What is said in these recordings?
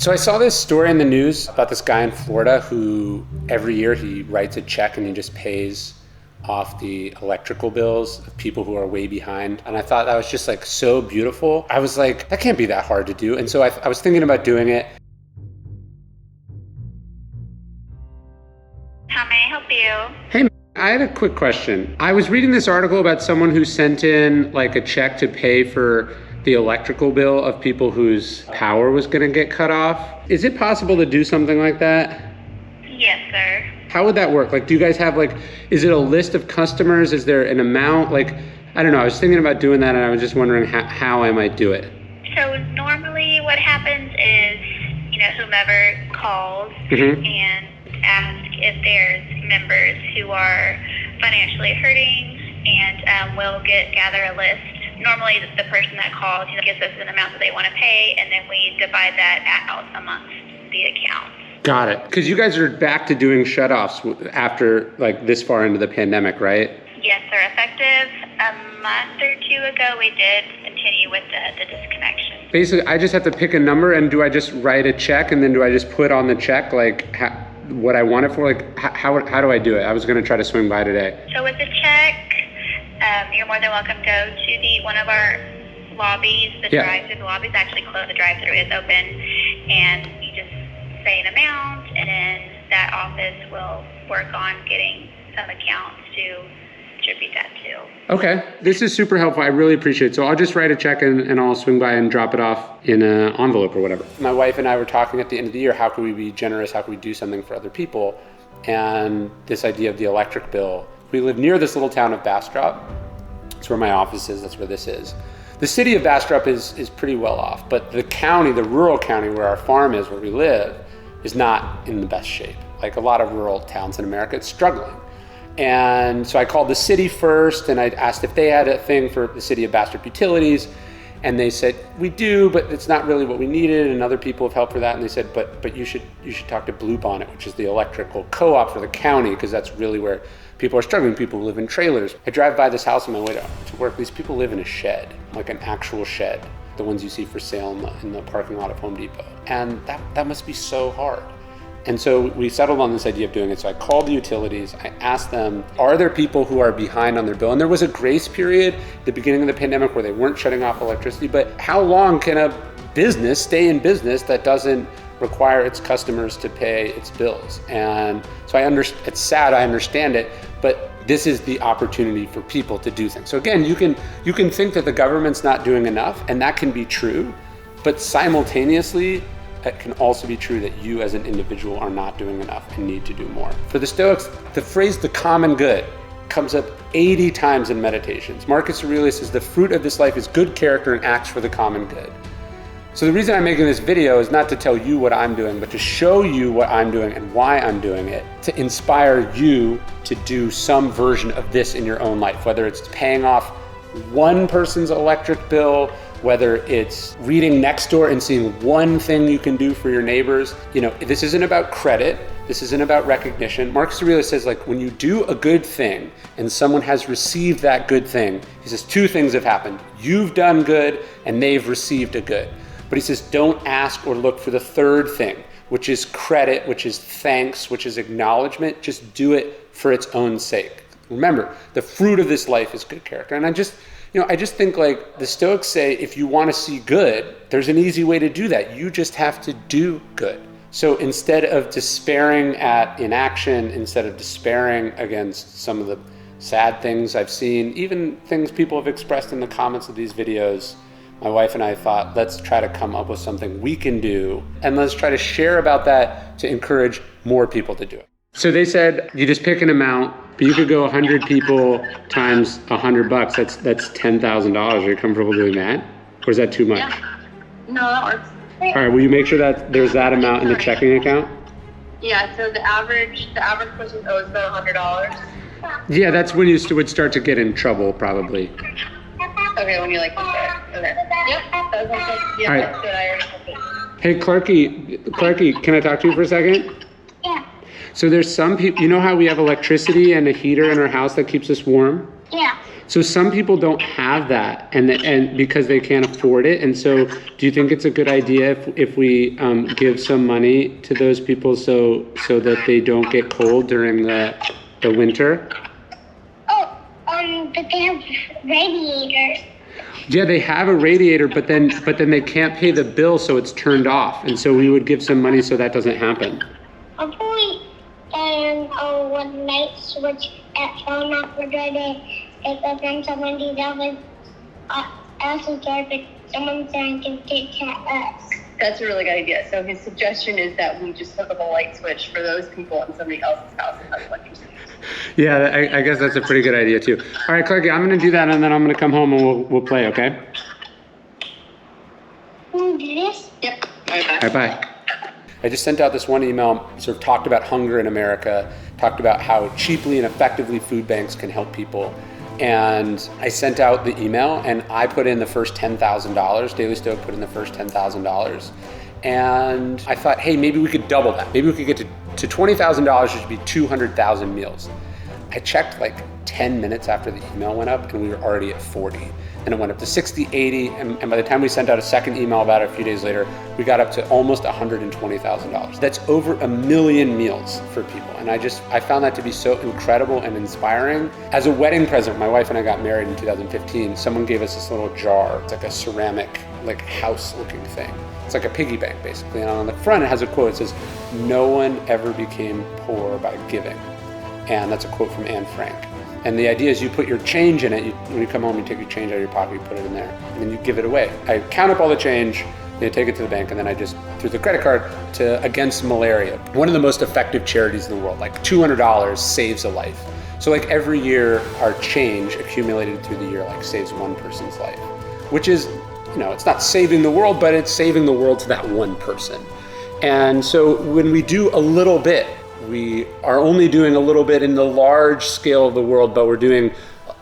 So I saw this story in the news about this guy in Florida who every year he writes a check and he just pays off the electrical bills of people who are way behind. And I thought that was just like so beautiful. I was like, that can't be that hard to do. And so I was thinking about doing it. How may I help you? Hey, I had a quick question. I was reading this article about someone who sent in like a check to pay for the electrical bill of people whose power was going to get cut off. Is it possible to do something like that? Yes, sir. How would that work? Like, do you guys have like, is it a list of customers? Is there an amount? Like, I don't know. I was thinking about doing that and I was just wondering how I might do it. So normally what happens is, whomever calls and asks if there's members who are financially hurting, and we'll gather a list. Normally the person that calls gives us an amount that they want to pay, and then we divide that out amongst the accounts. Got it. Because you guys are back to doing shutoffs after like this far into the pandemic, right? Yes, sir. Effective a month or two ago, we did continue with the disconnection. Basically, I just have to pick a number, and do I just write a check, and then do I just put on the check like what I want it for? Like how do I do it? I was going to try to swing by today. So with the check, you're more than welcome to go to one of our lobbies. The drive-through, the lobby's actually closed. The drive-through is open, and you just say an amount, and then that office will work on getting some accounts to distribute that to. Okay, this is super helpful. I really appreciate it. So I'll just write a check and I'll swing by and drop it off in an envelope or whatever. My wife and I were talking at the end of the year, how can we be generous? How can we do something for other people? And this idea of the electric bill. We live near this little town of Bastrop. That's where my office is. That's where this is. The city of Bastrop is pretty well off, but the county, the rural county where our farm is, where we live, is not in the best shape. Like a lot of rural towns in America, it's struggling. And so I called the city first, and I asked if they had a thing for the city of Bastrop utilities, and they said, we do, but it's not really what we needed, and other people have helped for that. And they said, but you should talk to Blue Bonnet, which is the electrical co-op for the county, because that's really where people are struggling, people who live in trailers. I drive by this house on my way to work. These people live in a shed, like an actual shed, the ones you see for sale in the parking lot of Home Depot. And that must be so hard. And so we settled on this idea of doing it. So I called the utilities. I asked them, are there people who are behind on their bill? And there was a grace period at the beginning of the pandemic where they weren't shutting off electricity. But how long can a business stay in business that doesn't require its customers to pay its bills? And so it's sad, I understand it, but this is the opportunity for people to do things. So again, you can think that the government's not doing enough, and that can be true, but simultaneously, it can also be true that you as an individual are not doing enough and need to do more. For the Stoics, the phrase the common good comes up 80 times in Meditations. Marcus Aurelius says the fruit of this life is good character and acts for the common good. So the reason I'm making this video is not to tell you what I'm doing, but to show you what I'm doing and why I'm doing it, to inspire you to do some version of this in your own life, whether it's paying off one person's electric bill, whether it's reading Nextdoor and seeing one thing you can do for your neighbors. This isn't about credit. This isn't about recognition. Marcus Aurelius says, like, when you do a good thing and someone has received that good thing, he says two things have happened. You've done good and they've received a good. But he says, don't ask or look for the third thing, which is credit, which is thanks, which is acknowledgement. Just do it for its own sake. Remember, the fruit of this life is good character. And I just think, like the Stoics say, if you want to see good, there's an easy way to do that. You just have to do good. So instead of despairing at inaction, instead of despairing against some of the sad things I've seen, even things people have expressed in the comments of these videos, my wife and I thought, let's try to come up with something we can do, and let's try to share about that to encourage more people to do it. So they said you just pick an amount, but you could go 100 people times $100. That's $10,000. Are you comfortable doing that? Or is that too much? Yeah. No, that works. All right, will you make sure that there's that amount in the checking account? Yeah, so the average person owes about $100. Yeah, that's when you would start to get in trouble, probably. Okay, when you like to start. Okay. Yep. That sounds good. Yeah, all right. That's good. I already have it. Hey, Clarky, can I talk to you for a second? Yeah. So there's some people, you know how we have electricity and a heater in our house that keeps us warm? Yeah. So some people don't have that, and because they can't afford it. And so, do you think it's a good idea if we give some money to those people so that they don't get cold during the winter? Oh, but they have radiators. Yeah, they have a radiator, but then they can't pay the bill, so it's turned off. And so we would give some money so that doesn't happen. Hopefully, one night switch at phone operator. If then someone did that with else's door, but someone's trying to get to us. That's a really good idea. So his suggestion is that we just hook up a light switch for those people in somebody else's house and have electricity. Yeah, I guess that's a pretty good idea too. All right, Clarky, I'm going to do that, and then I'm going to come home and we'll play, okay? Can we do this? Yep. All right, bye. All right, bye. I just sent out this one email, sort of talked about hunger in America, talked about how cheaply and effectively food banks can help people. And I sent out the email and I put in the first $10,000. Daily Stoic put in the first $10,000. And I thought, hey, maybe we could double that. Maybe we could get to $20,000, which would be 200,000 meals. I checked like 10 minutes after the email went up and we were already at 40. And it went up to 60, 80, and by the time we sent out a second email about it a few days later, we got up to almost $120,000. That's over 1 million meals for people. And I found that to be so incredible and inspiring. As a wedding present, my wife and I got married in 2015. Someone gave us this little jar. It's like a ceramic, like house looking thing. It's like a piggy bank basically. And on the front, it has a quote. It says, "No one ever became poor by giving." And that's a quote from Anne Frank. And the idea is you put your change in it. When you come home, you take your change out of your pocket, you put it in there, and then you give it away. I count up all the change, then I take it to the bank, and then I just, through the credit card, to Against Malaria. One of the most effective charities in the world, like $200 saves a life. So like every year, our change accumulated through the year like saves one person's life, which is, it's not saving the world, but it's saving the world to that one person. And so when we do a little bit, we are only doing a little bit in the large scale of the world, but we're doing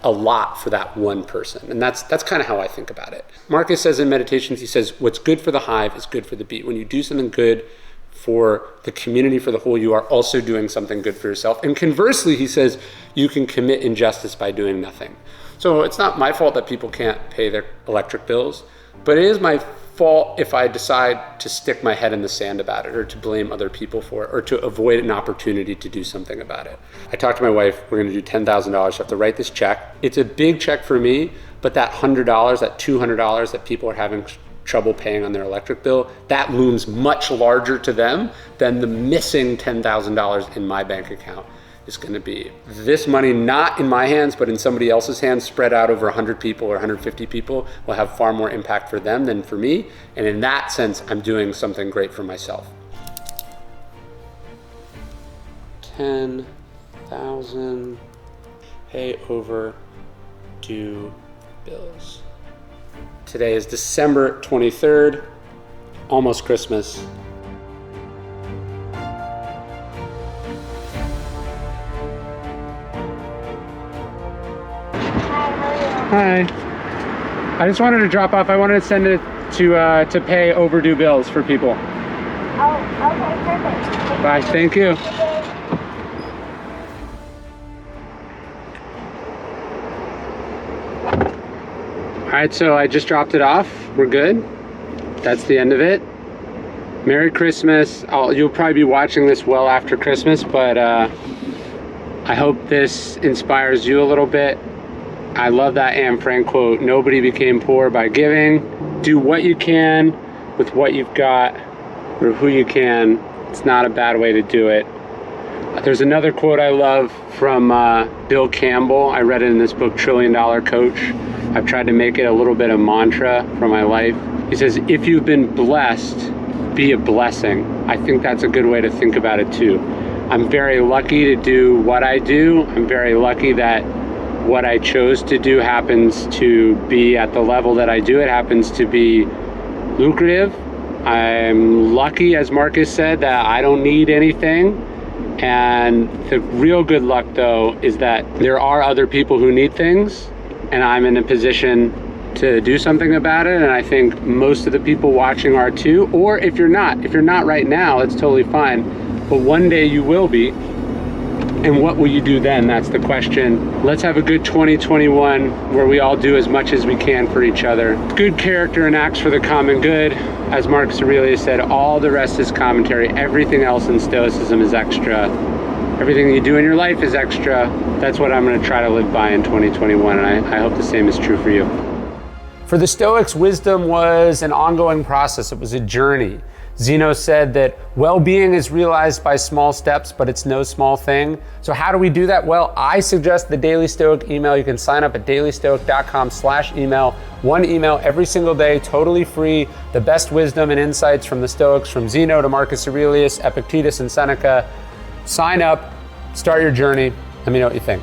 a lot for that one person. And that's kind of how I think about it. Marcus says in Meditations, he says, what's good for the hive is good for the bee. When you do something good for the community, for the whole, you are also doing something good for yourself. And conversely, he says, you can commit injustice by doing nothing. So it's not my fault that people can't pay their electric bills, but it is my fault if I decide to stick my head in the sand about it or to blame other people for it or to avoid an opportunity to do something about it. I talked to my wife, we're going to do $10,000. I have to write this check. It's a big check for me, but that $100, that $200 that people are having trouble paying on their electric bill, that looms much larger to them than the missing $10,000 in my bank account is going to be. This money not in my hands, but in somebody else's hands, spread out over 100 people or 150 people, will have far more impact for them than for me. And in that sense, I'm doing something great for myself. 10,000 pay overdue bills. Today is December 23rd, almost Christmas. Hi. I just wanted to drop off. I wanted to send it to pay overdue bills for people. Oh, okay, perfect. Bye. Thank you. All right, so I just dropped it off. We're good. That's the end of it. Merry Christmas. You'll probably be watching this well after Christmas, but I hope this inspires you a little bit. I love that Anne Frank quote, nobody became poor by giving. Do what you can with what you've got or who you can. It's not a bad way to do it. There's another quote I love from Bill Campbell. I read it in this book, $1 Trillion Coach. I've tried to make it a little bit of mantra for my life. He says, if you've been blessed, be a blessing. I think that's a good way to think about it too. I'm very lucky to do what I do. I'm very lucky that what I chose to do happens to be at the level that I do. It happens to be lucrative. I'm lucky, as Marcus said, that I don't need anything. And the real good luck, though, is that there are other people who need things, and I'm in a position to do something about it. And I think most of the people watching are too. Or if you're not right now, it's totally fine. But one day you will be. And what will you do then? That's the question. Let's have a good 2021 where we all do as much as we can for each other. Good character and acts for the common good. As Marcus Aurelius said, all the rest is commentary. Everything else in Stoicism is extra. Everything you do in your life is extra. That's what I'm going to try to live by in 2021, and I hope the same is true for you. For the Stoics, wisdom was an ongoing process. It was a journey. Zeno said that well-being is realized by small steps, but it's no small thing. So how do we do that? Well, I suggest the Daily Stoic email. You can sign up at dailystoic.com/email. One email every single day, totally free. The best wisdom and insights from the Stoics, from Zeno to Marcus Aurelius, Epictetus, and Seneca. Sign up, start your journey. Let me know what you think.